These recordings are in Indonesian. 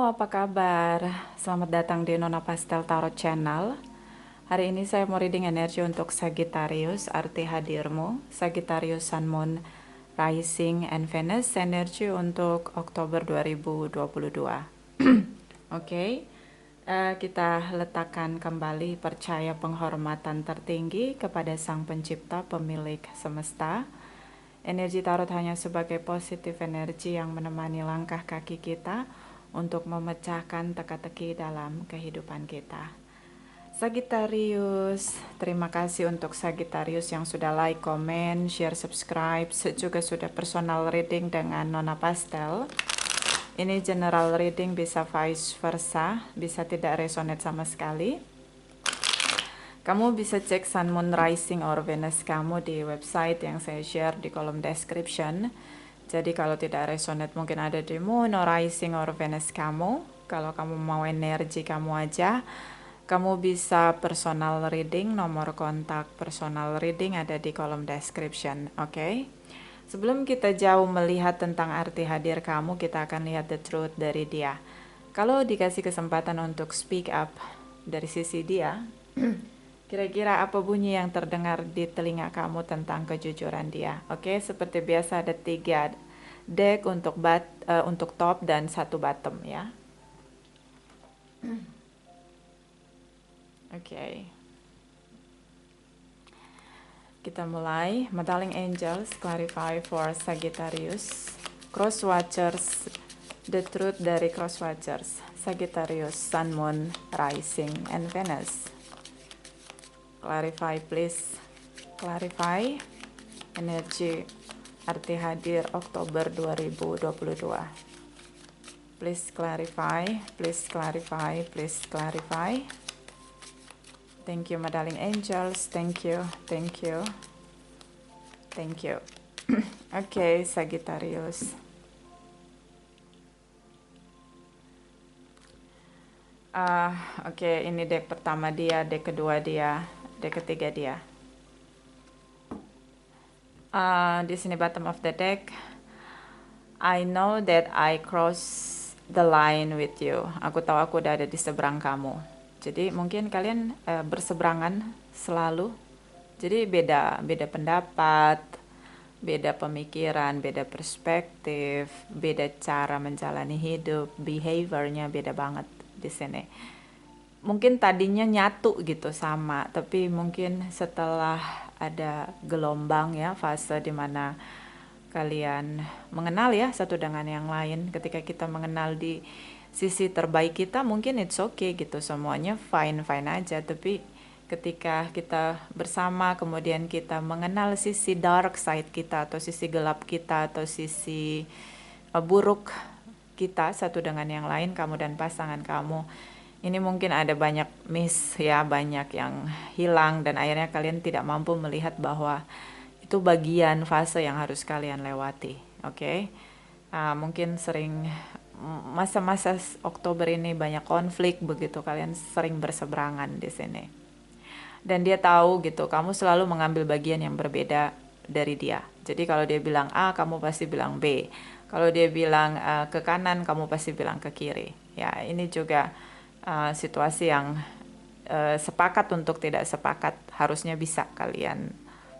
apa kabar? Selamat datang di Nona Pastel Tarot Channel. Hari ini saya mau reading energi untuk Sagittarius, arti hadirmu. Sagittarius, Sun, Moon, Rising, and Venus, energi untuk Oktober 2022. Oke, kita letakkan kembali percaya penghormatan tertinggi kepada Sang Pencipta, pemilik semesta. Energi tarot hanya sebagai positif energi yang menemani langkah kaki kita untuk memecahkan teka-teki dalam kehidupan kita. Sagittarius, terima kasih untuk Sagittarius yang sudah like, comment, share, subscribe, juga sudah personal reading dengan Nona Pastel. Ini general reading, bisa vice versa, bisa tidak resonate sama sekali. Kamu bisa cek Sun, Moon, Rising, or Venus kamu di website yang saya share di kolom description. Jadi kalau tidak resonate mungkin ada di Moon, or Rising, or Venus kamu. Kalau kamu mau energi kamu aja, kamu bisa personal reading, nomor kontak personal reading ada di kolom description, oke? Sebelum kita jauh melihat tentang arti hadir kamu, kita akan lihat the truth dari dia. Kalau dikasih kesempatan untuk speak up dari sisi dia, kira-kira apa bunyi yang terdengar di telinga kamu tentang kejujuran dia? Oke, seperti biasa ada 3 deck untuk top dan 1 bottom ya. Oke. Kita mulai. Modeling Angels, clarify for Sagittarius. Cross Watchers, the truth dari Cross Watchers. Sagittarius, Sun, Moon, Rising, and Venus. Clarify please. Clarify energi arti hadir Oktober 2022. Please clarify, please clarify, please clarify. Thank you, my darling angels. Thank you, thank you, thank you. Okay, Sagittarius. Oke, ini deck pertama dia, deck kedua dia, deck ketiga dia. Di sini bottom of the deck. I know that I cross the line with you. Aku tahu aku udah ada di seberang kamu. Jadi mungkin kalian berseberangan selalu. Jadi beda pendapat, beda pemikiran, beda perspektif, beda cara menjalani hidup, behaviornya beda banget di sini. Mungkin tadinya nyatu gitu sama, tapi mungkin setelah ada gelombang ya, fase dimana kalian mengenal ya satu dengan yang lain. Ketika kita mengenal di sisi terbaik kita, mungkin it's okay gitu, semuanya fine aja. Tapi ketika kita bersama kemudian kita mengenal sisi dark side kita, atau sisi gelap kita, atau sisi buruk kita satu dengan yang lain, kamu dan pasangan kamu, ini mungkin ada banyak miss ya, banyak yang hilang, dan akhirnya kalian tidak mampu melihat bahwa itu bagian fase yang harus kalian lewati, oke? Mungkin sering masa-masa Oktober ini banyak konflik begitu, kalian sering berseberangan di sini. Dan dia tahu gitu, kamu selalu mengambil bagian yang berbeda dari dia. Jadi kalau dia bilang A, kamu pasti bilang B. Kalau dia bilang ke kanan, kamu pasti bilang ke kiri. Ya, ini juga situasi yang sepakat untuk tidak sepakat harusnya bisa kalian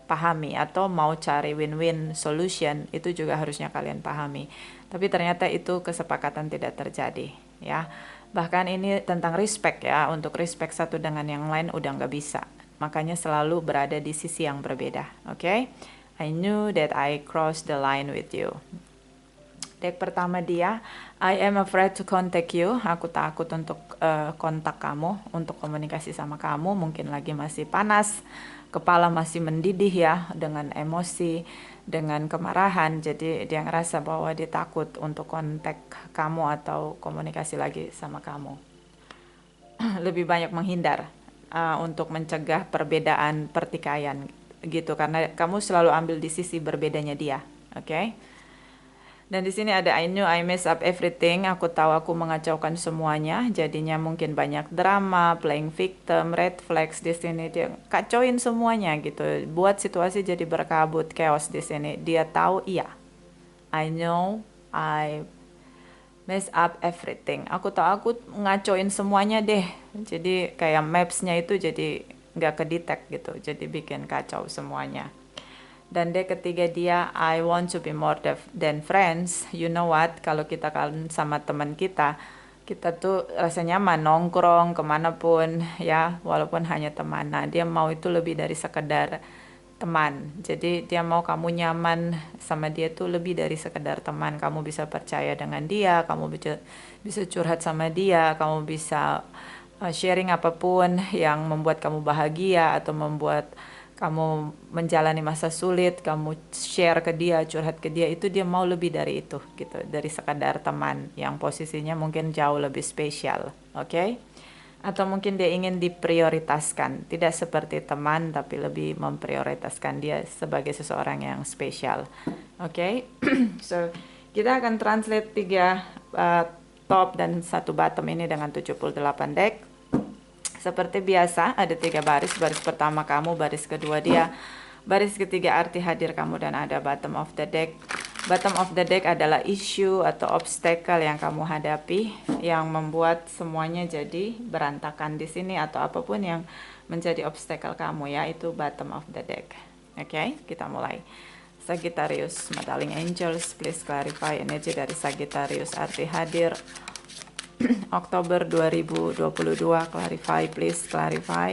pahami, atau mau cari win-win solution itu juga harusnya kalian pahami. Tapi ternyata itu kesepakatan tidak terjadi ya. Bahkan ini tentang respect ya, untuk respect satu dengan yang lain udah nggak bisa. Makanya selalu berada di sisi yang berbeda, oke? I knew that I crossed the line with you. Deck pertama dia, I am afraid to contact you. Aku takut untuk kontak kamu, untuk komunikasi sama kamu. Mungkin lagi masih panas, kepala masih mendidih ya, dengan emosi, dengan kemarahan. Jadi dia ngerasa bahwa dia takut untuk kontak kamu atau komunikasi lagi sama kamu. Lebih banyak menghindar untuk mencegah perbedaan pertikaian gitu, karena kamu selalu ambil di sisi berbedanya dia, oke? Dan di sini ada I knew I mess up everything. Aku tahu aku mengacaukan semuanya. Jadinya mungkin banyak drama, playing victim, red flags di sini. Dia kacauin semuanya gitu. Buat situasi jadi berkabut, chaos di sini. Dia tahu iya. I know I mess up everything. Aku tahu aku ngacoin semuanya deh. Jadi kayak maps-nya itu jadi nggak kedetek gitu. Jadi bikin kacau semuanya. Dan D ketiga dia, I want to be more than friends. You know what? Kalau kita kan sama teman kita tuh rasa nyaman nongkrong kemanapun ya, walaupun hanya teman. Nah dia mau itu lebih dari sekedar teman. Jadi dia mau kamu nyaman sama dia tuh lebih dari sekedar teman. Kamu bisa percaya dengan dia, kamu bisa curhat sama dia, kamu bisa sharing apapun yang membuat kamu bahagia atau membuat kamu menjalani masa sulit, kamu share ke dia, curhat ke dia, itu dia mau lebih dari itu gitu, dari sekadar teman yang posisinya mungkin jauh lebih spesial, oke? Atau mungkin dia ingin diprioritaskan, tidak seperti teman tapi lebih memprioritaskan dia sebagai seseorang yang spesial, oke? So, kita akan translate 3 top dan 1 bottom ini dengan 78 deck. Seperti biasa, ada 3 baris. Baris pertama kamu, baris kedua dia, baris ketiga arti hadir kamu, dan ada bottom of the deck. Bottom of the deck adalah issue atau obstacle yang kamu hadapi, yang membuat semuanya jadi berantakan di sini, atau apapun yang menjadi obstacle kamu ya, itu bottom of the deck. Oke, kita mulai. Sagittarius, Modeling Angels, please clarify energi dari Sagittarius, arti hadir Oktober 2022, clarify please, clarify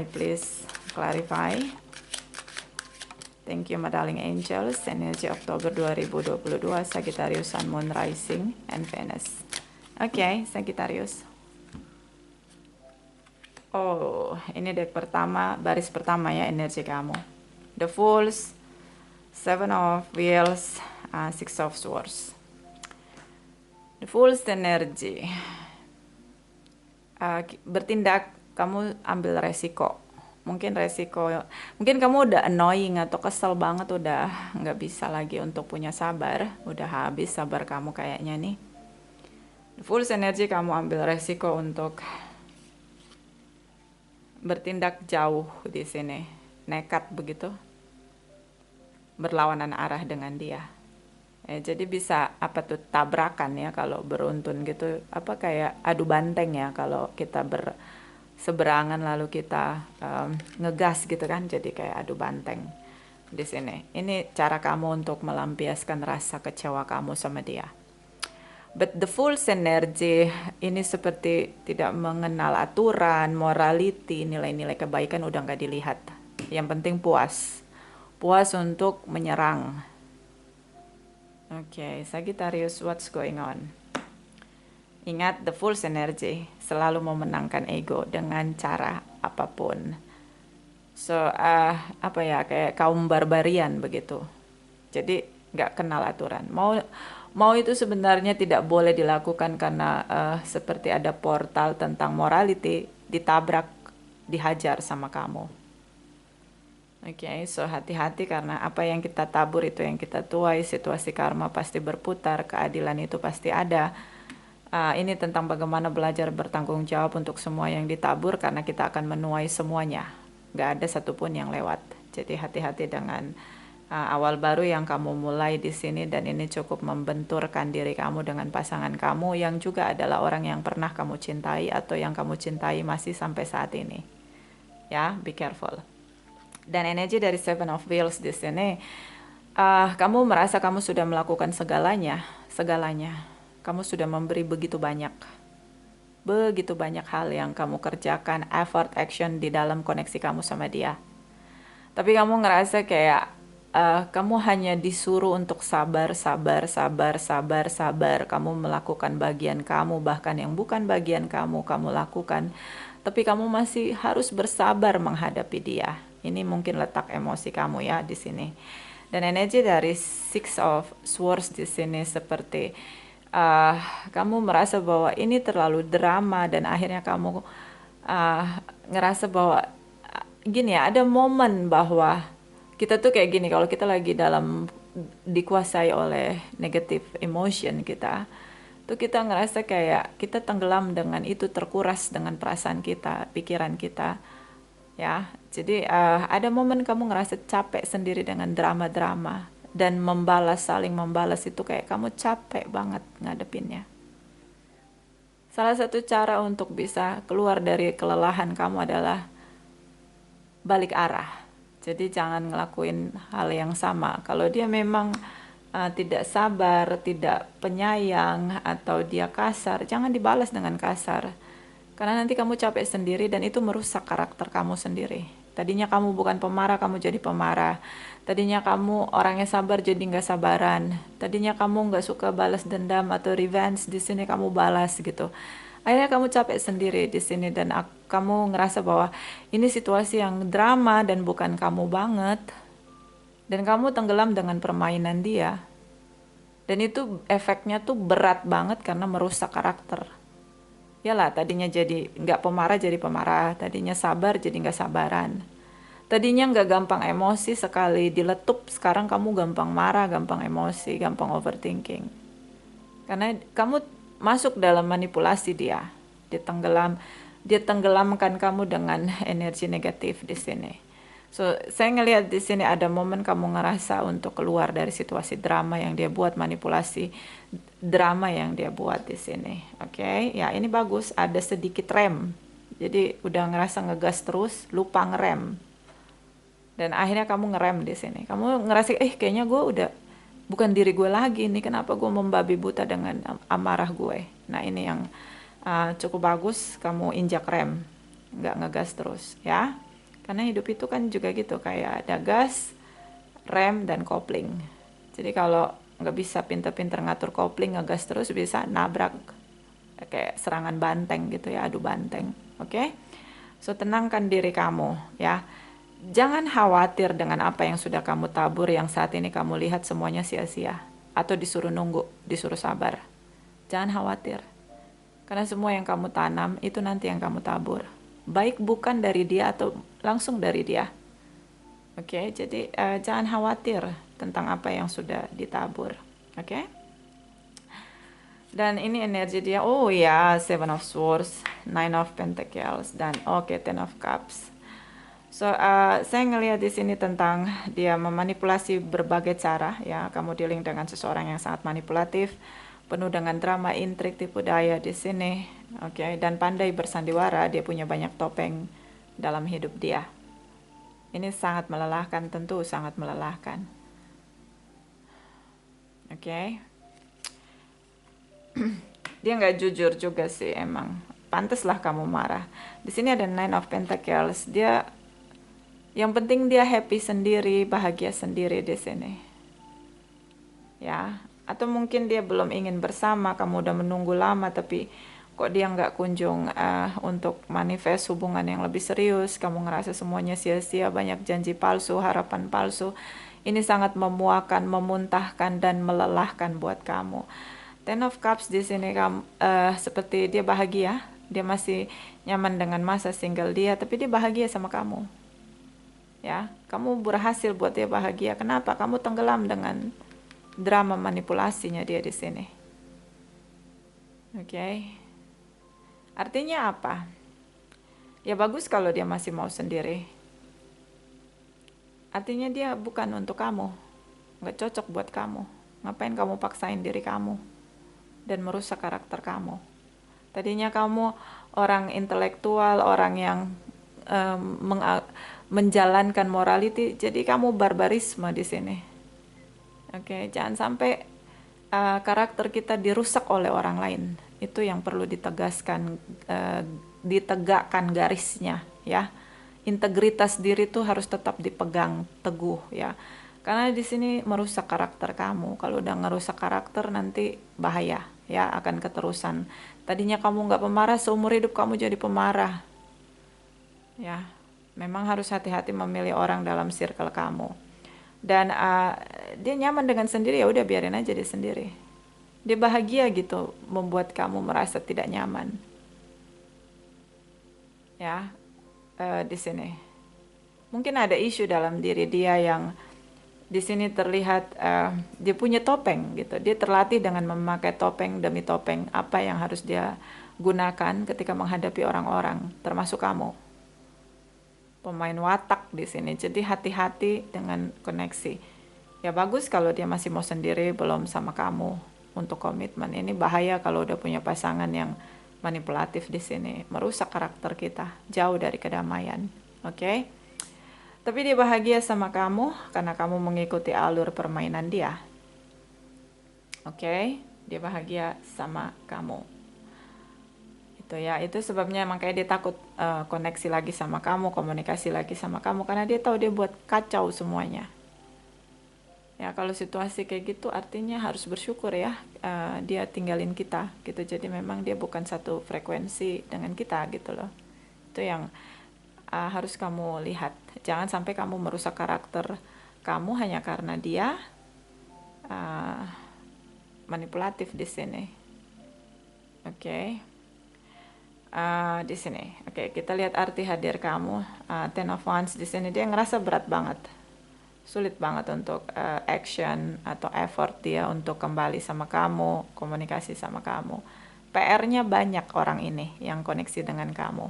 please, clarify. Thank you my darling angels. Energi Oktober 2022, Sagittarius, Sun, Moon, Rising, and Venus. Oke, Sagittarius. Oh, ini deck pertama, baris pertama ya, energi kamu. The Fools, Seven of Wheels, Six of Swords. The Fool's energy. Bertindak, kamu ambil resiko. Mungkin kamu udah annoying atau kesel banget, udah nggak bisa lagi untuk punya sabar, udah habis sabar kamu kayaknya nih. The Fool's energy, kamu ambil resiko untuk bertindak jauh di sini, nekat begitu, berlawanan arah dengan dia. Jadi bisa apa tuh, tabrakan ya kalau beruntun gitu, apa kayak adu banteng ya kalau kita berseberangan lalu kita ngegas gitu kan, jadi kayak adu banteng di sini. Ini cara kamu untuk melampiaskan rasa kecewa kamu sama dia. But the Fool's energy ini seperti tidak mengenal aturan, morality, nilai-nilai kebaikan udah nggak dilihat. Yang penting puas untuk menyerang. Oke, Sagittarius, what's going on? Ingat, the Fool's energy selalu memenangkan ego dengan cara apapun. So, apa ya, kayak kaum barbarian begitu. Jadi nggak kenal aturan. Mau itu sebenarnya tidak boleh dilakukan karena seperti ada portal tentang morality, ditabrak, dihajar sama kamu. Oke, so hati-hati karena apa yang kita tabur itu yang kita tuai. Situasi karma pasti berputar, keadilan itu pasti ada. Ini tentang bagaimana belajar bertanggung jawab untuk semua yang ditabur, karena kita akan menuai semuanya. Gak ada satupun yang lewat. Jadi hati-hati dengan awal baru yang kamu mulai di sini, dan ini cukup membenturkan diri kamu dengan pasangan kamu yang juga adalah orang yang pernah kamu cintai atau yang kamu cintai masih sampai saat ini. Ya, be careful. Dan energi dari Seven of Wheels di sini, kamu merasa kamu sudah melakukan segalanya. Kamu sudah memberi begitu banyak hal yang kamu kerjakan, effort, action di dalam koneksi kamu sama dia. Tapi kamu ngerasa kayak kamu hanya disuruh untuk sabar. Kamu melakukan bagian kamu, bahkan yang bukan bagian kamu lakukan. Tapi kamu masih harus bersabar menghadapi dia. Ini mungkin letak emosi kamu ya di sini. Dan energi dari Six of Swords di sini seperti kamu merasa bahwa ini terlalu drama, dan akhirnya kamu ngerasa bahwa gini ya, ada momen bahwa kita tuh kayak gini, kalau kita lagi dikuasai oleh negative emotion kita, tuh kita ngerasa kayak kita tenggelam dengan itu, terkuras dengan perasaan kita, pikiran kita. Ya, jadi ada momen kamu ngerasa capek sendiri dengan drama-drama, dan membalas, saling membalas itu kayak kamu capek banget ngadepinnya. Salah satu cara untuk bisa keluar dari kelelahan kamu adalah balik arah. Jadi jangan ngelakuin hal yang sama. Kalau dia memang tidak sabar, tidak penyayang, atau dia kasar, jangan dibalas dengan kasar. Karena nanti kamu capek sendiri dan itu merusak karakter kamu sendiri. Tadinya kamu bukan pemarah, kamu jadi pemarah. Tadinya kamu orangnya sabar, jadi nggak sabaran. Tadinya kamu nggak suka balas dendam atau revenge, di sini kamu balas gitu. Akhirnya kamu capek sendiri di sini dan kamu ngerasa bahwa ini situasi yang drama dan bukan kamu banget. Dan kamu tenggelam dengan permainan dia. Dan itu efeknya tuh berat banget karena merusak karakter. Yalah, tadinya jadi nggak pemarah jadi pemarah, tadinya sabar jadi nggak sabaran. Tadinya nggak gampang emosi, sekali diletup, sekarang kamu gampang marah, gampang emosi, gampang overthinking. Karena kamu masuk dalam manipulasi dia. Dia tenggelamkan kamu dengan energi negatif di sini. So, saya ngelihat di sini ada momen kamu ngerasa untuk keluar dari situasi drama yang dia buat, manipulasi drama yang dia buat di sini. Oke, ya ini bagus, ada sedikit rem. Jadi udah ngerasa ngegas terus, lupa ngerem. Dan akhirnya kamu ngerem di sini. Kamu ngerasa, kayaknya gue udah bukan diri gue lagi nih, kenapa gue membabi buta dengan amarah gue. Nah ini yang cukup bagus, kamu injak rem, nggak ngegas terus ya. Karena hidup itu kan juga gitu, kayak ada gas, rem, dan kopling. Jadi kalau nggak bisa pinter-pinter ngatur kopling, ngegas terus bisa nabrak. Kayak serangan banteng gitu ya, adu banteng. Oke? So tenangkan diri kamu ya. Jangan khawatir dengan apa yang sudah kamu tabur yang saat ini kamu lihat semuanya sia-sia. Atau disuruh nunggu, disuruh sabar. Jangan khawatir. Karena semua yang kamu tanam itu nanti yang kamu tabur. Baik bukan dari dia atau langsung dari dia. Oke, jadi jangan khawatir tentang apa yang sudah ditabur. Oke? Dan ini energi dia, oh ya, Seven of Swords, Nine of Pentacles, dan Ten of Cups. So, saya ngelihat di sini tentang dia memanipulasi berbagai cara, ya. Kamu dealing dengan seseorang yang sangat manipulatif, penuh dengan drama, intrik, tipu daya di sini, oke. Dan pandai bersandiwara, dia punya banyak topeng dalam hidup dia. Ini sangat melelahkan, tentu sangat melelahkan, oke. Dia nggak jujur juga sih emang. Pantaslah kamu marah. Di sini ada Nine of Pentacles. Dia, yang penting dia happy sendiri, bahagia sendiri di sini. Ya, atau mungkin dia belum ingin bersama, kamu udah menunggu lama tapi kok dia nggak kunjung untuk manifest hubungan yang lebih serius. Kamu ngerasa semuanya sia-sia, banyak janji palsu, harapan palsu. Ini sangat memuakan, memuntahkan, dan melelahkan buat kamu. Ten of Cups di sini kamu seperti dia bahagia, dia masih nyaman dengan masa single dia, tapi dia bahagia sama kamu. Ya, kamu berhasil buat dia bahagia. Kenapa? Kamu tenggelam dengan drama manipulasinya dia di sini. Oke. Artinya apa? Ya bagus kalau dia masih mau sendiri. Artinya dia bukan untuk kamu. Nggak cocok buat kamu. Ngapain kamu paksain diri kamu dan merusak karakter kamu? Tadinya kamu orang intelektual, orang yang menjalankan morality, jadi kamu barbarisme di sini. Oke, jangan sampai karakter kita dirusak oleh orang lain. Itu yang perlu ditegaskan, ditegakkan garisnya ya. Integritas diri itu harus tetap dipegang teguh ya. Karena di sini merusak karakter kamu. Kalau udah ngerusak karakter nanti bahaya ya, akan keterusan. Tadinya kamu nggak pemarah, seumur hidup kamu jadi pemarah. Ya, memang harus hati-hati memilih orang dalam circle kamu. Dan dia nyaman dengan sendiri, ya udah biarin aja dia sendiri. Dia bahagia gitu membuat kamu merasa tidak nyaman. Ya, di sini. Mungkin ada isu dalam diri dia yang di sini terlihat dia punya topeng gitu. Dia terlatih dengan memakai topeng demi topeng apa yang harus dia gunakan ketika menghadapi orang-orang, termasuk kamu. Pemain watak di sini. Jadi hati-hati dengan koneksi. Ya bagus kalau dia masih mau sendiri, belum sama kamu untuk komitmen. Ini bahaya kalau udah punya pasangan yang manipulatif di sini, merusak karakter kita, jauh dari kedamaian. Oke? Tapi dia bahagia sama kamu karena kamu mengikuti alur permainan dia. Oke? Dia bahagia sama kamu. Itu ya, itu sebabnya makanya dia takut koneksi lagi sama kamu, komunikasi lagi sama kamu, karena dia tahu dia buat kacau semuanya. Ya kalau situasi kayak gitu artinya harus bersyukur ya, dia tinggalin kita gitu. Jadi memang dia bukan satu frekuensi dengan kita gitu loh. Itu yang harus kamu lihat. Jangan sampai kamu merusak karakter kamu hanya karena dia manipulatif di sini. Oke. Di sini. Oke, kita lihat arti hadir kamu. Ten of Wands di sini dia ngerasa berat banget. Sulit banget untuk action atau effort dia untuk kembali sama kamu, komunikasi sama kamu. PR-nya banyak orang ini yang koneksi dengan kamu.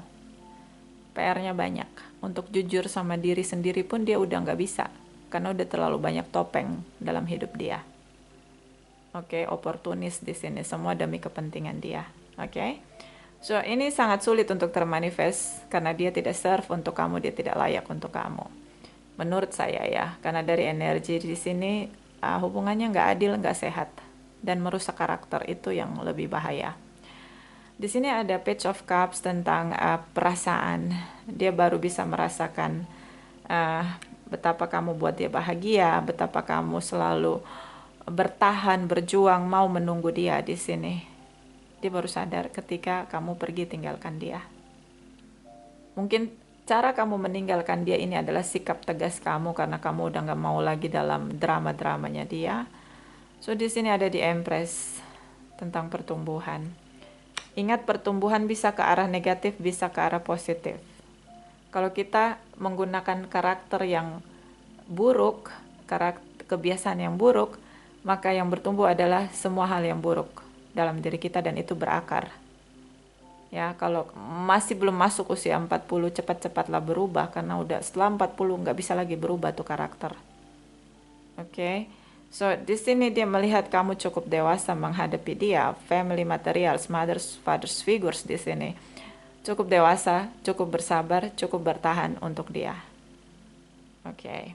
PR-nya banyak. Untuk jujur sama diri sendiri pun dia udah nggak bisa, karena udah terlalu banyak topeng dalam hidup dia. Oke, oportunis di sini, semua demi kepentingan dia. Oke. So, ini sangat sulit untuk termanifest karena dia tidak serve untuk kamu, dia tidak layak untuk kamu. Menurut saya ya, karena dari energi di sini hubungannya nggak adil, nggak sehat, dan merusak karakter itu yang lebih bahaya. Di sini ada Page of Cups tentang perasaan. Dia baru bisa merasakan betapa kamu buat dia bahagia, betapa kamu selalu bertahan, berjuang, mau menunggu dia di sini. Dia baru sadar ketika kamu pergi tinggalkan dia. Mungkin cara kamu meninggalkan dia ini adalah sikap tegas kamu karena kamu udah gak mau lagi dalam drama-dramanya dia. So di sini ada di Empress tentang pertumbuhan. Ingat, pertumbuhan bisa ke arah negatif, bisa ke arah positif. Kalau kita menggunakan karakter yang buruk, kebiasaan yang buruk, maka yang bertumbuh adalah semua hal yang buruk dalam diri kita dan itu berakar. Ya, kalau masih belum masuk usia 40, cepat-cepatlah berubah karena udah setelah 40 nggak bisa lagi berubah tuh karakter. Oke. So, di sini dia melihat kamu cukup dewasa menghadapi dia, family materials, mothers, fathers figures di sini. Cukup dewasa, cukup bersabar, cukup bertahan untuk dia. Oke.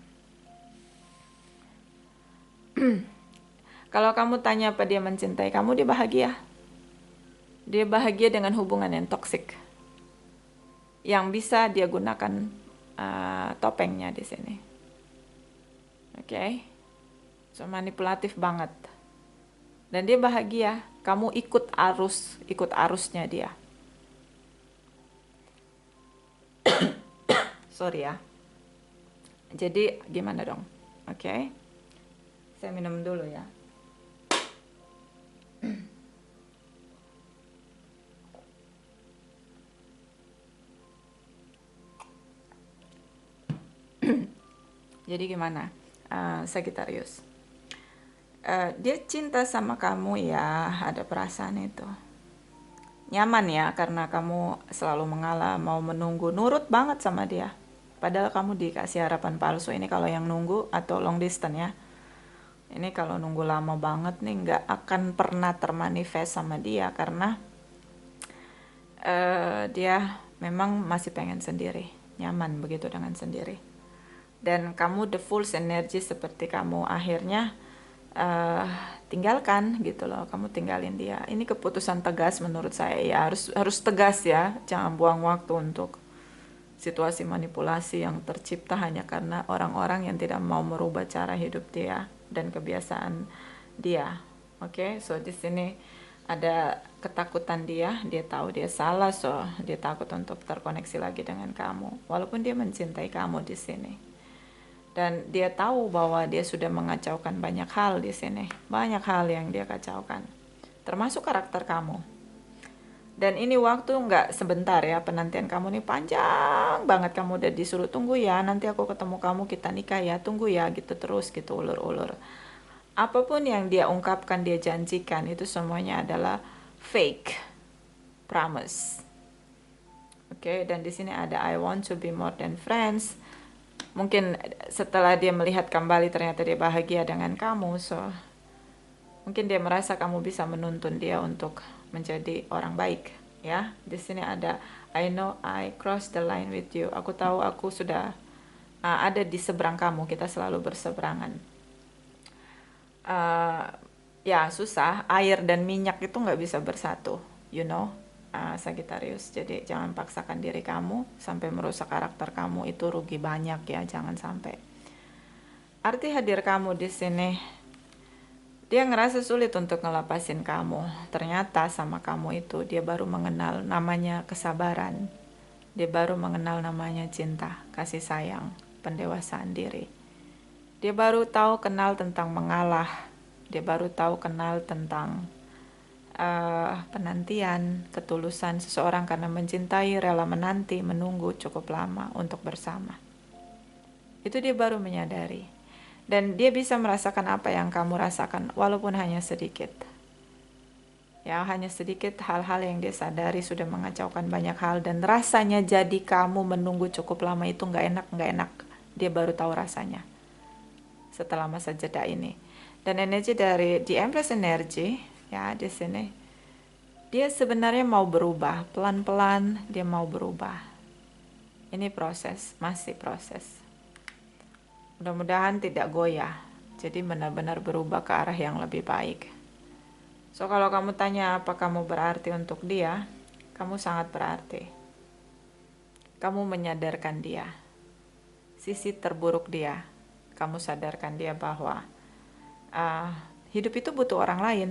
Kalau kamu tanya apa dia mencintai kamu, dia bahagia. Dia bahagia dengan hubungan yang toksik, yang bisa dia gunakan topengnya di sini. Oke. So manipulatif banget. Dan dia bahagia, kamu ikut arusnya dia. Sorry ya. Jadi gimana dong? Oke. Saya minum dulu ya. Jadi gimana, Sagittarius? Dia cinta sama kamu ya, ada perasaan itu. Nyaman ya, karena kamu selalu mengalah, mau menunggu, nurut banget sama dia. Padahal kamu dikasih harapan palsu. Ini kalau yang nunggu atau long distance ya. Ini kalau nunggu lama banget nih, nggak akan pernah termanifest sama dia, karena dia memang masih pengen sendiri, nyaman begitu dengan sendiri. Dan kamu the full energy seperti kamu akhirnya tinggalkan gitu loh, kamu tinggalin dia. Ini keputusan tegas menurut saya ya, harus tegas ya, jangan buang waktu untuk situasi manipulasi yang tercipta hanya karena orang-orang yang tidak mau merubah cara hidup dia dan kebiasaan dia. Oke, so di sini ada ketakutan dia tahu dia salah, so dia takut untuk terkoneksi lagi dengan kamu, walaupun dia mencintai kamu di sini. Dan dia tahu bahwa dia sudah mengacaukan banyak hal di sini. Banyak hal yang dia kacaukan. Termasuk karakter kamu. Dan ini waktu nggak sebentar ya. Penantian kamu nih panjang banget. Kamu udah disuruh tunggu ya. Nanti aku ketemu kamu, kita nikah ya. Tunggu ya, gitu terus gitu, ulur-ulur. Apapun yang dia ungkapkan, dia janjikan, itu semuanya adalah fake promise. Oke, dan di sini ada I want to be more than friends. Mungkin setelah dia melihat kembali ternyata dia bahagia dengan kamu, so mungkin dia merasa kamu bisa menuntun dia untuk menjadi orang baik, ya. Di sini ada I know I cross the line with you. Aku tahu aku sudah ada di seberang kamu, kita selalu berseberangan. Ya susah, air dan minyak itu nggak bisa bersatu, you know, Sagittarius. Jadi jangan paksakan diri kamu sampai merusak karakter kamu, itu rugi banyak ya, jangan sampai. Arti hadir kamu di sini, dia ngerasa sulit untuk ngelepasin kamu. Ternyata sama kamu itu dia baru mengenal namanya kesabaran. Dia baru mengenal namanya cinta, kasih sayang, pendewasaan diri. Dia baru tahu kenal tentang mengalah. Dia baru tahu kenal tentang penantian, ketulusan seseorang karena mencintai, rela menanti, menunggu cukup lama untuk bersama. Itu dia baru menyadari. Dan dia bisa merasakan apa yang kamu rasakan, walaupun hanya sedikit. Ya, hanya sedikit hal-hal yang dia sadari sudah mengacaukan banyak hal. Dan rasanya jadi kamu menunggu cukup lama itu nggak enak. Dia baru tahu rasanya setelah masa jeda ini. Dan energi dari The Empress energy, ya di sini, dia sebenarnya mau berubah. Pelan-pelan dia mau berubah. Ini proses, masih proses. Mudah-mudahan tidak goyah, jadi benar-benar berubah ke arah yang lebih baik. So kalau kamu tanya apa kamu berarti untuk dia, kamu sangat berarti. Kamu menyadarkan dia, sisi terburuk dia. Kamu sadarkan dia bahwa hidup itu butuh orang lain.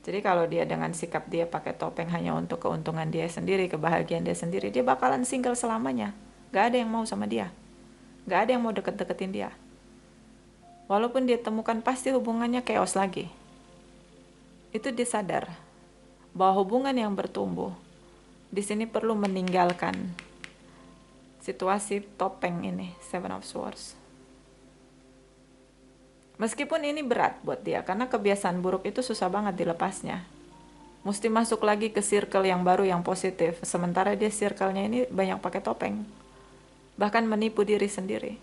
Jadi kalau dia dengan sikap dia pakai topeng hanya untuk keuntungan dia sendiri, kebahagiaan dia sendiri, dia bakalan single selamanya. Gak ada yang mau sama dia. Gak ada yang mau deket-deketin dia. Walaupun dia temukan pasti hubungannya chaos lagi. Itu dia sadar bahwa hubungan yang bertumbuh di sini perlu meninggalkan situasi topeng ini, Seven of Swords. Meskipun ini berat buat dia karena kebiasaan buruk itu susah banget dilepasnya. Mesti masuk lagi ke circle yang baru yang positif. Sementara dia circle-nya ini banyak pakai topeng. Bahkan menipu diri sendiri.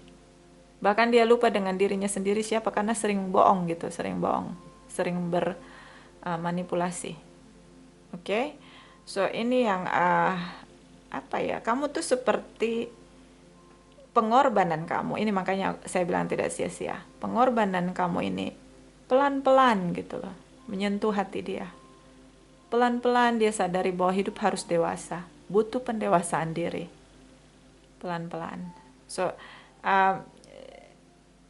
Bahkan dia lupa dengan dirinya sendiri siapa karena sering bohong gitu, sering bermanipulasi. Oke? So ini yang apa ya? Kamu tuh seperti pengorbanan kamu. Ini makanya saya bilang tidak sia-sia. Pengorbanan kamu ini pelan-pelan gitu loh, menyentuh hati dia. Pelan-pelan dia sadari bahwa hidup harus dewasa, butuh pendewasaan diri. Pelan-pelan. So,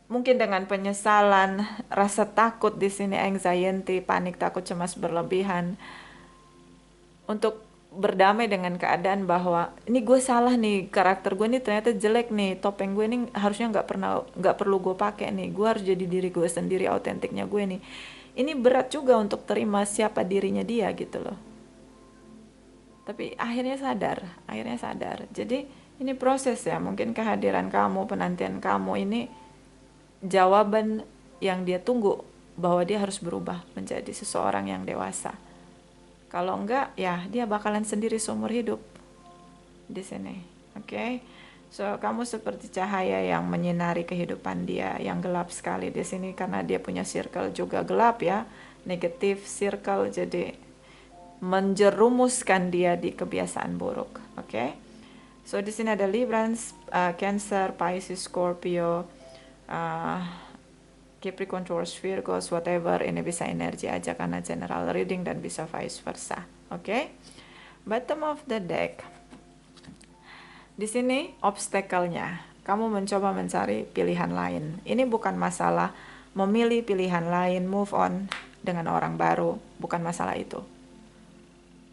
mungkin dengan penyesalan, rasa takut di sini, anxiety, panik, takut, cemas berlebihan, untuk berdamai dengan keadaan bahwa ini gue salah nih, karakter gue ini ternyata jelek nih, topeng gue ini harusnya nggak perlu gue pakai nih, gue harus jadi diri gue sendiri, autentiknya gue nih. Ini berat juga untuk terima siapa dirinya dia gitu loh. Tapi akhirnya sadar. Jadi ini proses ya, mungkin kehadiran kamu, penantian kamu ini jawaban yang dia tunggu bahwa dia harus berubah menjadi seseorang yang dewasa. Kalau enggak, ya dia bakalan sendiri seumur hidup di sini. Oke? So, kamu seperti cahaya yang menyinari kehidupan dia yang gelap sekali di sini karena dia punya circle juga gelap ya, negatif circle, jadi menjerumuskan dia di kebiasaan buruk. Oke? So di sini ada Libra, Cancer, Pisces, Scorpio, Capricorn, Taurus, Virgo, whatever. Ini bisa energi aja karena general reading dan bisa vice versa. Oke? Bottom of the deck. Di sini obstacle-nya, kamu mencoba mencari pilihan lain. Ini bukan masalah memilih pilihan lain, move on dengan orang baru, bukan masalah itu.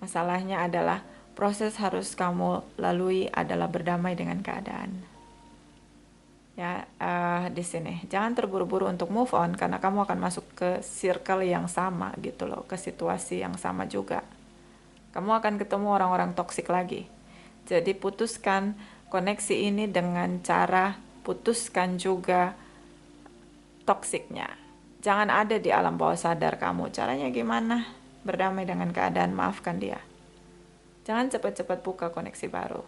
Masalahnya adalah proses harus kamu lalui adalah berdamai dengan keadaan. Ya, di sini jangan terburu-buru untuk move on karena kamu akan masuk ke circle yang sama gitu loh, ke situasi yang sama juga. Kamu akan ketemu orang-orang toksik lagi. Jadi putuskan koneksi ini dengan cara putuskan juga toksiknya. Jangan ada di alam bawah sadar kamu. Caranya gimana? Berdamai dengan keadaan, maafkan dia. Jangan cepat-cepat buka koneksi baru.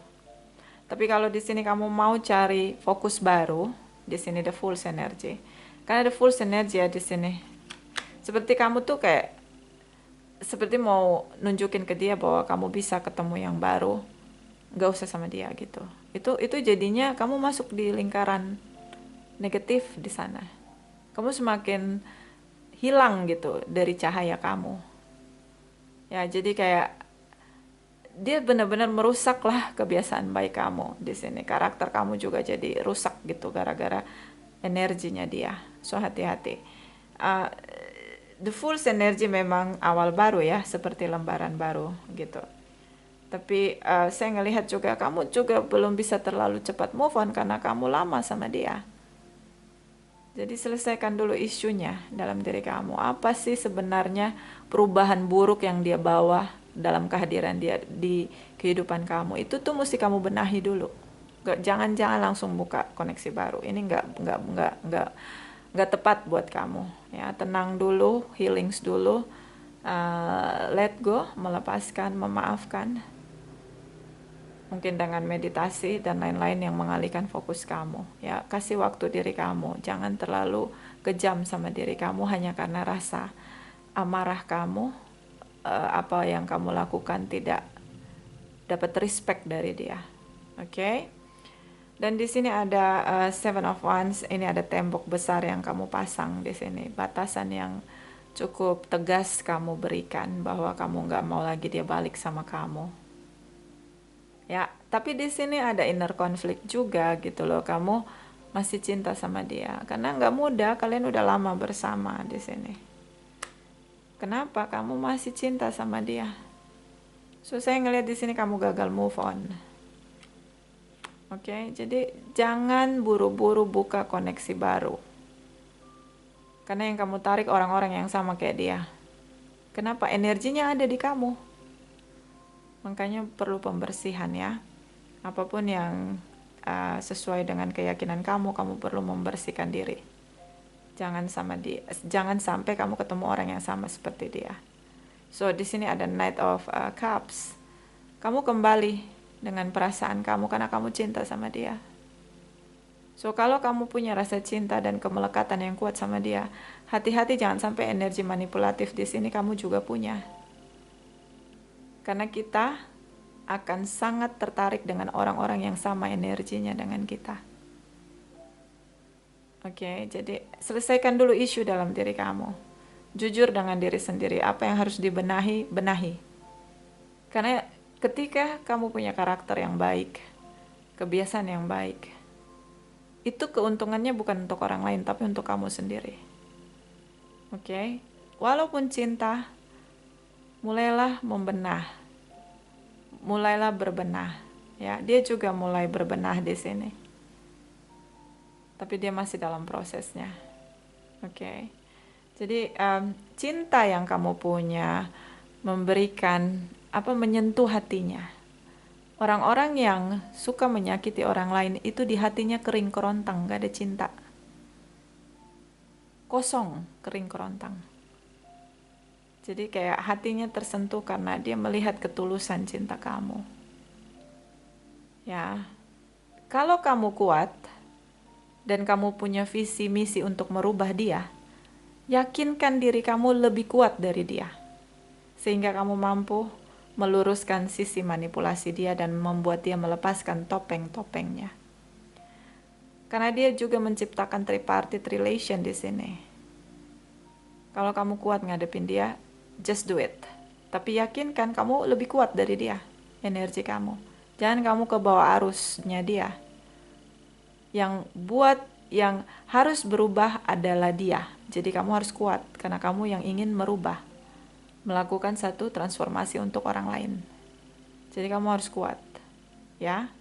Tapi kalau di sini kamu mau cari fokus baru, di sini the Fool's energy. Karena the Fool's energy ya di sini. Seperti kamu tuh kayak seperti mau nunjukin ke dia bahwa kamu bisa ketemu yang baru, nggak usah sama dia gitu. Itu jadinya kamu masuk di lingkaran negatif di sana. Kamu semakin hilang gitu dari cahaya kamu. Ya, jadi kayak dia benar-benar merusak lah kebiasaan baik kamu di sini. Karakter kamu juga jadi rusak gitu gara-gara energinya dia. So hati-hati. Uh, the Fool's energy memang awal baru ya, seperti lembaran baru gitu. Tapi saya ngelihat juga kamu juga belum bisa terlalu cepat move on karena kamu lama sama dia. Jadi selesaikan dulu isunya dalam diri kamu. Apa sih sebenarnya perubahan buruk yang dia bawa dalam kehadiran dia di kehidupan kamu? Itu tuh mesti kamu benahi dulu. Jangan langsung buka koneksi baru. Ini nggak tepat buat kamu. Ya, tenang dulu, healings dulu, let go, melepaskan, memaafkan. Mungkin dengan meditasi dan lain-lain yang mengalihkan fokus kamu. Ya, kasih waktu diri kamu. Jangan terlalu kejam sama diri kamu hanya karena rasa amarah kamu, apa yang kamu lakukan tidak dapat respect dari dia. Oke? Dan di sini ada Seven of Wands. Ini ada tembok besar yang kamu pasang di sini. Batasan yang cukup tegas kamu berikan bahwa kamu nggak mau lagi dia balik sama kamu. Ya, tapi di sini ada inner conflict juga gitu loh. Kamu masih cinta sama dia karena nggak mudah, kalian udah lama bersama di sini. Kenapa kamu masih cinta sama dia? So saya ngelihat di sini kamu gagal move on. Oke, jadi jangan buru-buru buka koneksi baru. Karena yang kamu tarik orang-orang yang sama kayak dia. Kenapa? Energinya ada di kamu. Makanya perlu pembersihan ya. Apapun yang sesuai dengan keyakinan kamu perlu membersihkan diri. Jangan sampai kamu ketemu orang yang sama seperti dia. So di sini ada Knight of Cups. Kamu kembali dengan perasaan kamu karena kamu cinta sama dia. So kalau kamu punya rasa cinta dan kemelekatan yang kuat sama dia, hati-hati jangan sampai energi manipulatif di sini kamu juga punya. Karena kita akan sangat tertarik dengan orang-orang yang sama energinya dengan kita. Oke, jadi selesaikan dulu isu dalam diri kamu. Jujur dengan diri sendiri, apa yang harus dibenahi, benahi. Karena ketika kamu punya karakter yang baik, kebiasaan yang baik, itu keuntungannya bukan untuk orang lain, tapi untuk kamu sendiri. Oke, walaupun cinta, mulailah berbenah. Ya, dia juga mulai berbenah di sini. Tapi dia masih dalam prosesnya. Oke. Jadi cinta yang kamu punya memberikan menyentuh hatinya. Orang-orang yang suka menyakiti orang lain itu di hatinya kering kerontang, gak ada cinta. Kosong, kering kerontang. Jadi kayak hatinya tersentuh karena dia melihat ketulusan cinta kamu. Ya, kalau kamu kuat dan kamu punya visi misi untuk merubah dia, yakinkan diri kamu lebih kuat dari dia. Sehingga kamu mampu meluruskan sisi manipulasi dia dan membuat dia melepaskan topeng-topengnya. Karena dia juga menciptakan tripartite relation di sini. Kalau kamu kuat ngadepin dia, just do it. Tapi yakinkan kamu lebih kuat dari dia, energi kamu. Jangan kamu ke bawah arusnya dia. Yang harus berubah adalah dia. Jadi kamu harus kuat karena kamu yang ingin merubah. Melakukan satu transformasi untuk orang lain. Jadi kamu harus kuat. Ya,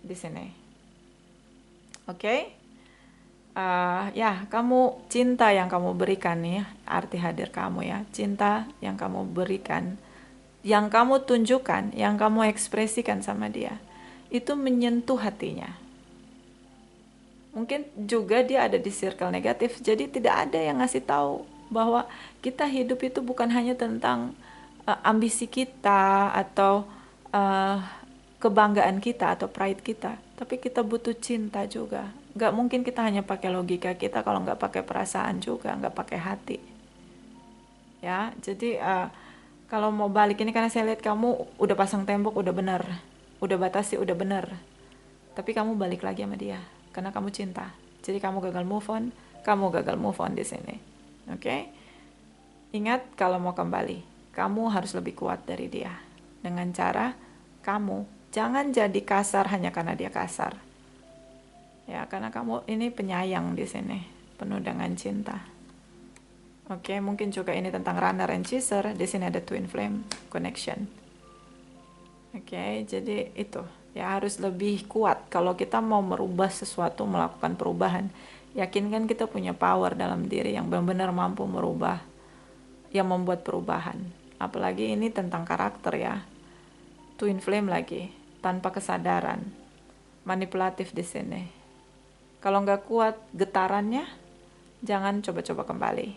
di sini. Oke? Ya, kamu cinta yang kamu berikan nih, arti hadir kamu ya. Cinta yang kamu berikan, yang kamu tunjukkan, yang kamu ekspresikan sama dia, itu menyentuh hatinya. Mungkin juga dia ada di circle negatif, jadi tidak ada yang ngasih tahu bahwa kita hidup itu bukan hanya tentang ambisi kita atau kebanggaan kita atau pride kita, tapi kita butuh cinta juga. Nggak mungkin kita hanya pakai logika kita kalau nggak pakai perasaan juga, nggak pakai hati. Ya, jadi kalau mau balik ini karena saya lihat kamu udah pasang tembok, udah bener, udah batasi, udah bener. Tapi kamu balik lagi sama dia karena kamu cinta. Jadi kamu gagal move on di sini. Oke? Ingat kalau mau kembali, kamu harus lebih kuat dari dia. Dengan cara kamu jangan jadi kasar hanya karena dia kasar. Ya, karena kamu ini penyayang di sini, penuh dengan cinta. Oke, mungkin juga ini tentang runner and chaser. Di sini ada twin flame connection. Oke, jadi itu ya harus lebih kuat kalau kita mau merubah sesuatu, melakukan perubahan. Yakinkan kita punya power dalam diri yang benar-benar mampu merubah, yang membuat perubahan. Apalagi ini tentang karakter ya. Twin flame lagi, tanpa kesadaran, manipulatif di sini. Kalau nggak kuat getarannya, jangan coba-coba kembali.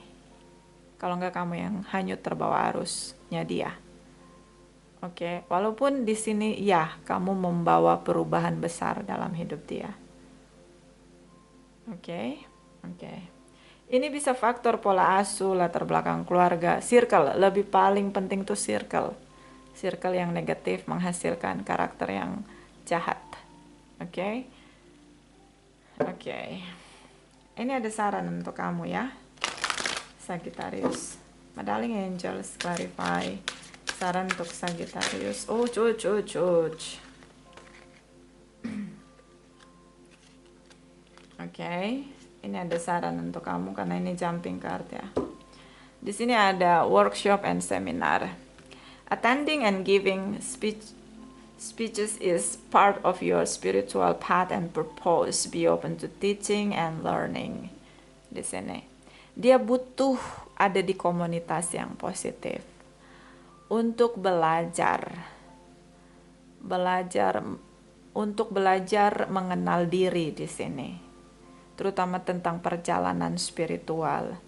Kalau nggak kamu yang hanyut terbawa arusnya dia. Oke, walaupun di sini ya kamu membawa perubahan besar dalam hidup dia. Oke. Ini bisa faktor pola asuh, latar belakang keluarga, circle. Lebih paling penting tuh circle. Circle yang negatif menghasilkan karakter yang jahat. Oke. Ini ada saran untuk kamu ya. Sagittarius, my darling angels, clarify saran untuk Sagittarius. Oh, cuch. Oke, ini ada saran untuk kamu karena ini jumping card ya. Di sini ada workshop and seminar. Attending and giving speeches is part of your spiritual path and purpose. Be open to teaching and learning. Di sini dia butuh ada di komunitas yang positif untuk belajar mengenal diri di sini, terutama tentang perjalanan spiritual,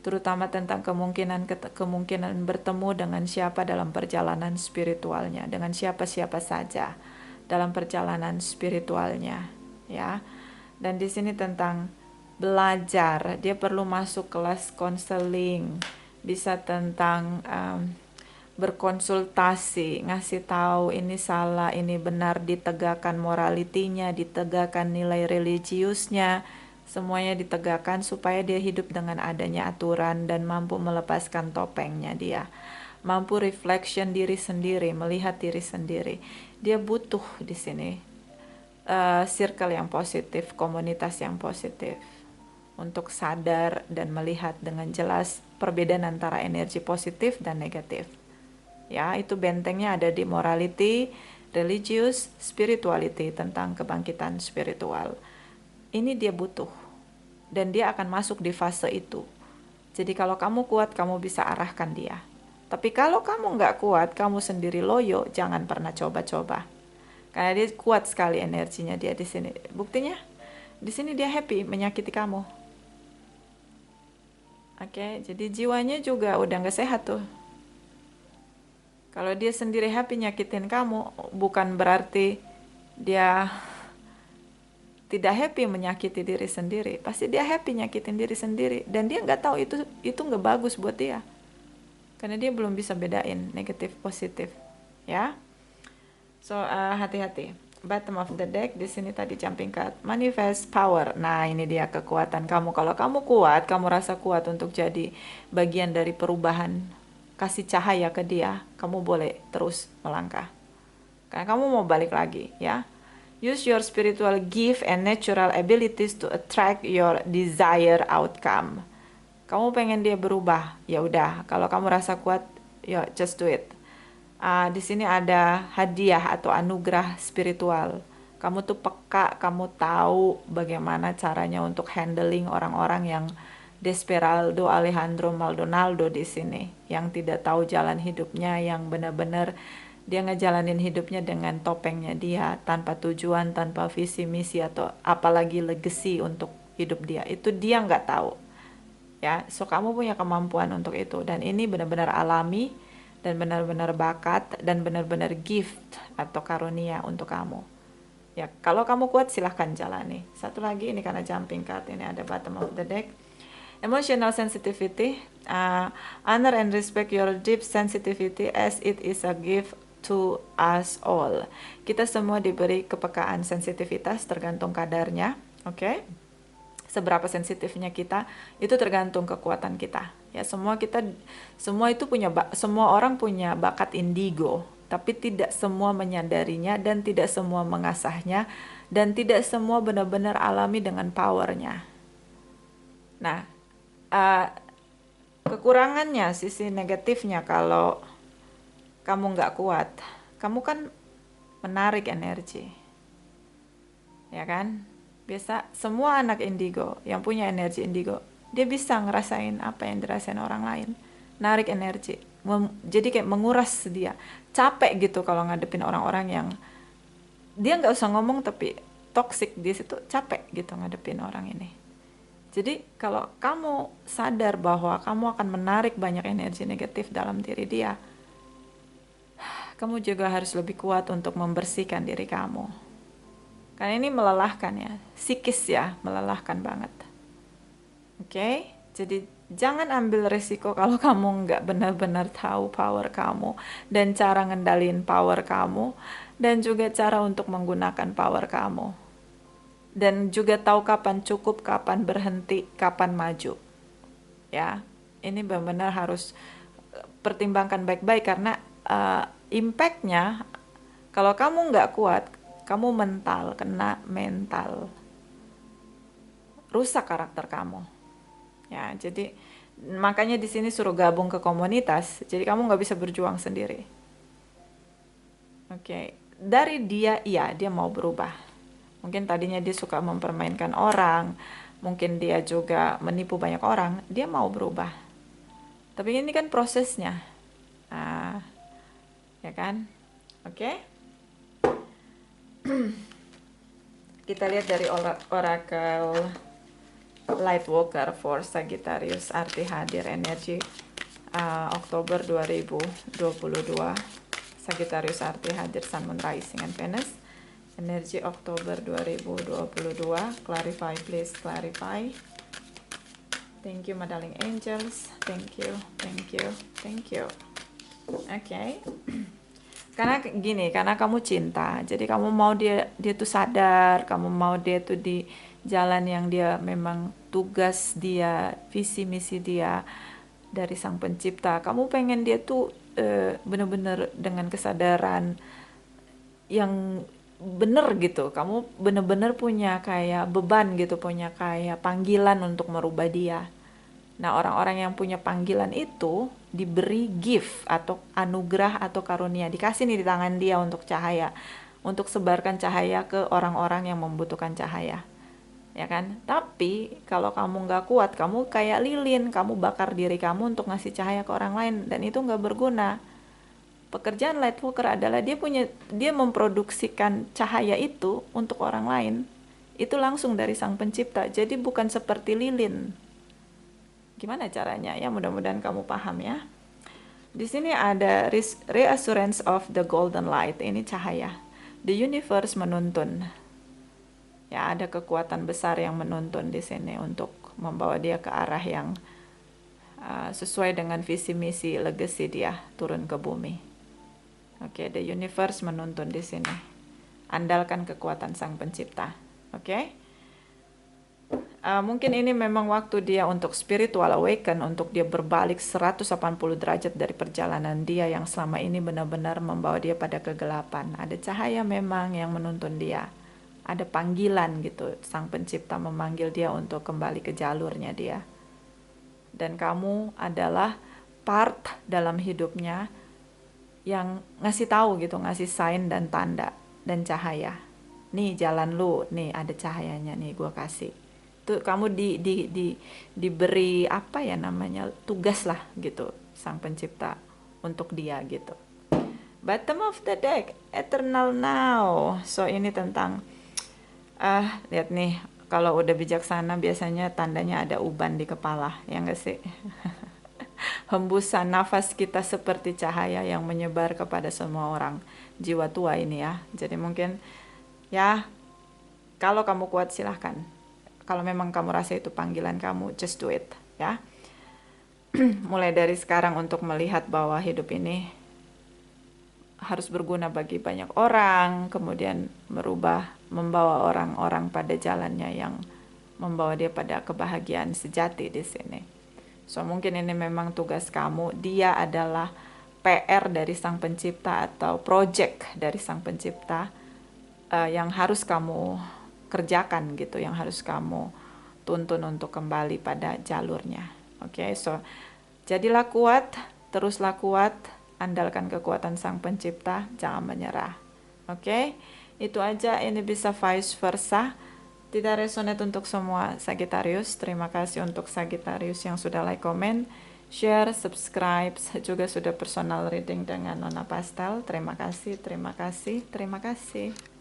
terutama tentang kemungkinan bertemu dengan siapa dalam perjalanan spiritualnya, dengan siapa-siapa saja dalam perjalanan spiritualnya, ya. Dan di sini tentang belajar, dia perlu masuk kelas konseling, bisa tentang berkonsultasi, ngasih tahu ini salah, ini benar, ditegakkan moralitinya, ditegakkan nilai religiusnya, semuanya ditegakkan supaya dia hidup dengan adanya aturan dan mampu melepaskan topengnya dia. Mampu reflection diri sendiri, melihat diri sendiri. Dia butuh di sini circle yang positif, komunitas yang positif, untuk sadar dan melihat dengan jelas perbedaan antara energi positif dan negatif. Ya, itu bentengnya ada di morality, religious, spirituality, tentang kebangkitan spiritual. Ini dia butuh, dan dia akan masuk di fase itu. Jadi kalau kamu kuat, kamu bisa arahkan dia. Tapi kalau kamu nggak kuat, kamu sendiri loyo, jangan pernah coba-coba. Karena dia kuat sekali energinya dia di sini. Buktinya, di sini dia happy menyakiti kamu. Oke, jadi jiwanya juga udah nggak sehat tuh. Kalau dia sendiri happy nyakitin kamu, bukan berarti dia tidak happy menyakiti diri sendiri. Pasti dia happy nyakitin diri sendiri, dan dia nggak tahu itu nggak bagus buat dia, karena dia belum bisa bedain negatif positif, ya. So hati-hati. Bottom of the deck di sini tadi jumping card, manifest power. Nah, ini dia kekuatan kamu. Kalau kamu kuat, kamu rasa kuat untuk jadi bagian dari perubahan, kasih cahaya ke dia, kamu boleh terus melangkah. Karena kamu mau balik lagi, ya. Use your spiritual gift and natural abilities to attract your desired outcome. Kamu pengen dia berubah, ya udah. Kalau kamu rasa kuat, ya just do it. Di sini ada hadiah atau anugerah spiritual. Kamu tuh peka, kamu tahu bagaimana caranya untuk handling orang-orang yang Desperado Alejandro Maldonado di sini, yang tidak tahu jalan hidupnya, yang benar-benar dia ngejalanin hidupnya dengan topengnya dia, tanpa tujuan, tanpa visi misi atau apalagi legacy untuk hidup dia. Itu dia nggak tahu. Ya, so kamu punya kemampuan untuk itu, dan ini benar-benar alami dan benar-benar bakat dan benar-benar gift atau karunia untuk kamu. Ya, kalau kamu kuat silahkan jalani. Satu lagi ini karena jumping card, ini ada bottom of the deck. Emotional sensitivity, honor and respect your deep sensitivity as it is a gift to us all. Kita semua diberi kepekaan sensitivitas tergantung kadarnya, oke? Seberapa sensitifnya kita itu tergantung kekuatan kita. Ya, semua itu semua orang punya bakat indigo, tapi tidak semua menyadarinya dan tidak semua mengasahnya dan tidak semua benar-benar alami dengan powernya. Nah, kekurangannya, sisi negatifnya kalau kamu nggak kuat, kamu kan menarik energi, ya kan? Biasa semua anak indigo yang punya energi indigo, dia bisa ngerasain apa yang dirasain orang lain, narik energi, jadi kayak menguras dia, capek gitu kalau ngadepin orang-orang yang dia nggak usah ngomong tapi toxic di situ, capek gitu ngadepin orang ini. Jadi kalau kamu sadar bahwa kamu akan menarik banyak energi negatif dalam diri dia, kamu juga harus lebih kuat untuk membersihkan diri kamu. Karena ini melelahkan ya, psikis ya, melelahkan banget. Oke? Jadi jangan ambil resiko kalau kamu nggak benar-benar tahu power kamu dan cara ngendalin power kamu dan juga cara untuk menggunakan power kamu. Dan juga tahu kapan cukup, kapan berhenti, kapan maju. Ya, ini benar-benar harus pertimbangkan baik-baik karena impact-nya kalau kamu nggak kuat, kamu kena mental, rusak karakter kamu. Ya, jadi makanya di sini suruh gabung ke komunitas. Jadi kamu nggak bisa berjuang sendiri. Oke, dari dia, iya dia mau berubah. Mungkin tadinya dia suka mempermainkan orang, mungkin dia juga menipu banyak orang, dia mau berubah. Tapi ini kan prosesnya, ya kan? Oke? Kita lihat dari Oracle Lightworker for Sagittarius, arti hadir energi Oktober 2022. Sagittarius arti hadir Sun, Moon, Rising, and Venus. Energi Oktober 2022. Clarify, please clarify. Thank you, my darling angels. Thank you, thank you, thank you. Oke. Karena gini, karena kamu cinta, jadi kamu mau dia tuh sadar, kamu mau dia tuh di jalan yang dia memang tugas dia, visi misi dia dari Sang Pencipta. Kamu pengen dia tuh bener-bener dengan kesadaran yang bener gitu. Kamu bener-bener punya kayak beban gitu, punya kayak panggilan untuk merubah dia. Nah, orang-orang yang punya panggilan itu diberi gift atau anugerah atau karunia, dikasih nih di tangan dia untuk cahaya, untuk sebarkan cahaya ke orang-orang yang membutuhkan cahaya, ya kan? Tapi kalau kamu nggak kuat, kamu kayak lilin, kamu bakar diri kamu untuk ngasih cahaya ke orang lain, dan itu nggak berguna. Pekerjaan Lightworker adalah dia memproduksikan cahaya itu untuk orang lain, itu langsung dari Sang Pencipta, jadi bukan seperti lilin. Gimana caranya? Ya, mudah-mudahan kamu paham ya. Di sini ada reassurance of the golden light. Ini cahaya. The universe menuntun. Ya, ada kekuatan besar yang menuntun di sini untuk membawa dia ke arah yang sesuai dengan visi misi legacy dia turun ke bumi. Oke, the universe menuntun di sini. Andalkan kekuatan Sang Pencipta. Oke? Mungkin ini memang waktu dia untuk spiritual awaken, untuk dia berbalik 180 derajat dari perjalanan dia yang selama ini benar-benar membawa dia pada kegelapan. Ada cahaya memang yang menuntun dia. Ada panggilan gitu, Sang Pencipta memanggil dia untuk kembali ke jalurnya dia. Dan kamu adalah part dalam hidupnya yang ngasih tahu gitu, ngasih sign dan tanda dan cahaya. Nih jalan lu, nih ada cahayanya nih gua kasih. Tuh kamu diberi apa ya namanya, tugas lah gitu Sang Pencipta untuk dia gitu. Bottom of the deck, eternal now. So ini tentang lihat nih, kalau udah bijaksana biasanya tandanya ada uban di kepala, ya enggak sih? hembusan nafas kita seperti cahaya yang menyebar kepada semua orang jiwa tua ini ya. Jadi mungkin ya, kalau kamu kuat silahkan. Kalau memang kamu rasa itu panggilan kamu, just do it ya. Mulai dari sekarang untuk melihat bahwa hidup ini harus berguna bagi banyak orang, kemudian membawa orang-orang pada jalannya yang membawa dia pada kebahagiaan sejati di sini. So mungkin ini memang tugas kamu. Dia adalah PR dari Sang Pencipta atau project dari Sang Pencipta yang harus kamu kerjakan gitu, yang harus kamu tuntun untuk kembali pada jalurnya. Oke, so jadilah kuat, teruslah kuat, andalkan kekuatan Sang Pencipta, jangan menyerah. Oke, itu aja. Ini bisa vice versa. Tidak resonate untuk semua Sagittarius. Terima kasih untuk Sagittarius yang sudah like, comment, share, subscribe, juga sudah personal reading dengan Nona Pastel. Terima kasih, terima kasih, terima kasih.